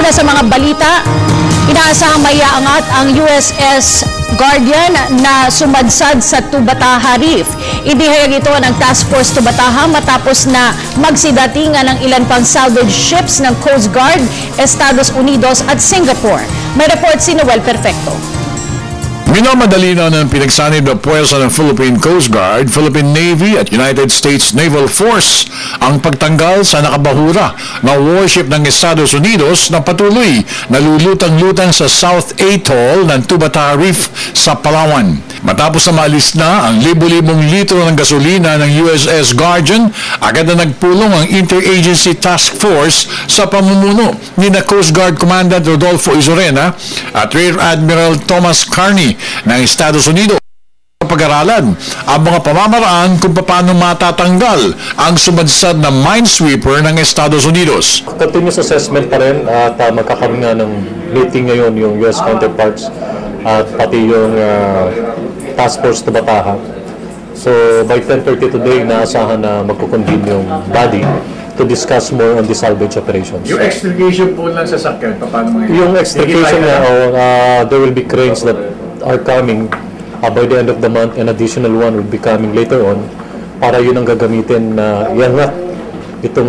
Una sa mga balita, inaasahang maiaangat ang USS Guardian na sumadsad sa Tubataha Reef. Inihayag ito ng Task Force Tubataha matapos na magsidatingan ng ilan pang salvage ships ng Coast Guard, Estados Unidos at Singapore. May report si Noel Perfecto. Minamadali na ng pinagsanib na puwersa ng Philippine Coast Guard, Philippine Navy at United States Naval Force ang pagtanggal sa nakabahura na warship ng Estados Unidos na patuloy na lulutang-lutang sa South Atoll ng Tubataha Reef sa Palawan. Matapos na maalis na ang libo-libong litro ng gasolina ng USS Guardian, agad na nagpulong ang Interagency Task Force sa pamumuno ni na Coast Guard Commandant Rodolfo Izorena at Rear Admiral Thomas Carney ng Estados Unidos. Pag-aralan ang mga pamamaraan kung paano matatanggal ang sumadsad na minesweeper ng Estados Unidos. Continuous assessment pa rin at magkakaroon nga ng meeting ngayon yung US counterparts at pati yung Task Force Tubataha. So by 10:30 today, naasahan na magkukonvene yung body to discuss more on the salvage operations. Yung extrication po lang sa sakyan, paano mga yung extrication na, there will be cranes that are coming by the end of the month, and additional one will be coming later on para yun ang gagamitin na iangat itong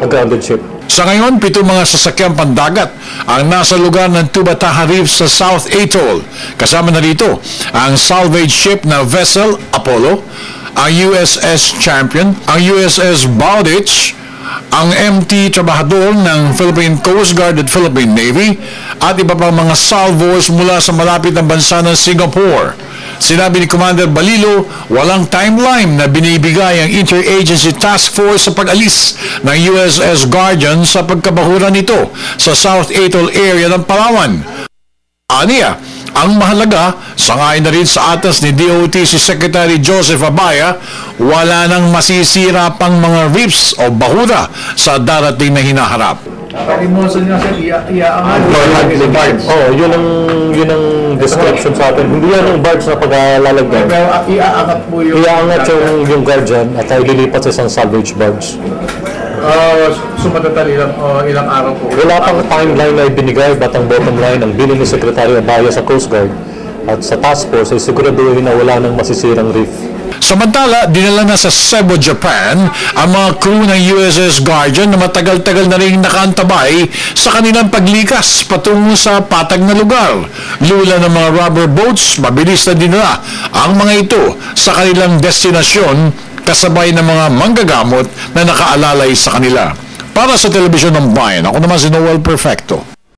grounded ship. Sa ngayon, 7 mga sasakyang pandagat ang nasa lugar ng Tubataha Reef sa South Atoll. Kasama na rito ang salvage ship na vessel Apollo, ang USS Champion, ang USS Bowditch, ang MT Trabajador ng Philippine Coast Guard at Philippine Navy at iba pang mga salvos mula sa malapit na bansa ng Singapore. Sinabi ni Commander Balilo, walang timeline na binibigay ang Interagency Task Force sa pag-alis ng USS Guardian sa pagkabahura nito sa South Atoll area ng Palawan. Aniya, ang mahalaga, sangayon na rin sa atas ni DOT si Secretary Joseph Abaya, wala nang masisira pang mga reefs o bahura sa darating na hinaharap. Pag-emotion niya sir, iaangat. Yun ang description sa atin. Hindi yan ang barge na pag-lalagyan. Pero iaangat po yung... Iaangat yung Guardian at ay lilipat sa isang salvage barge. Sumatatal ilang araw po. Wala pang timeline na ibinigay, but ang bottom line, ang bilin ni Secretary Abaya sa Coast Guard at sa Task Force ay siguraduhin na wala nang masisirang reef. Samantala, dinala na sa Cebu, Japan ang mga crew ng USS Guardian na matagal-tagal na rin nakaantabay sa kanilang paglikas patungo sa patag na lugar. Lula ng mga rubber boats, mabilis na dinala ang mga ito sa kanilang destinasyon kasabay ng mga manggagamot na nakaalalay sa kanila. Para sa Telebisyon ng Bayan, ako naman si Noel Perfecto.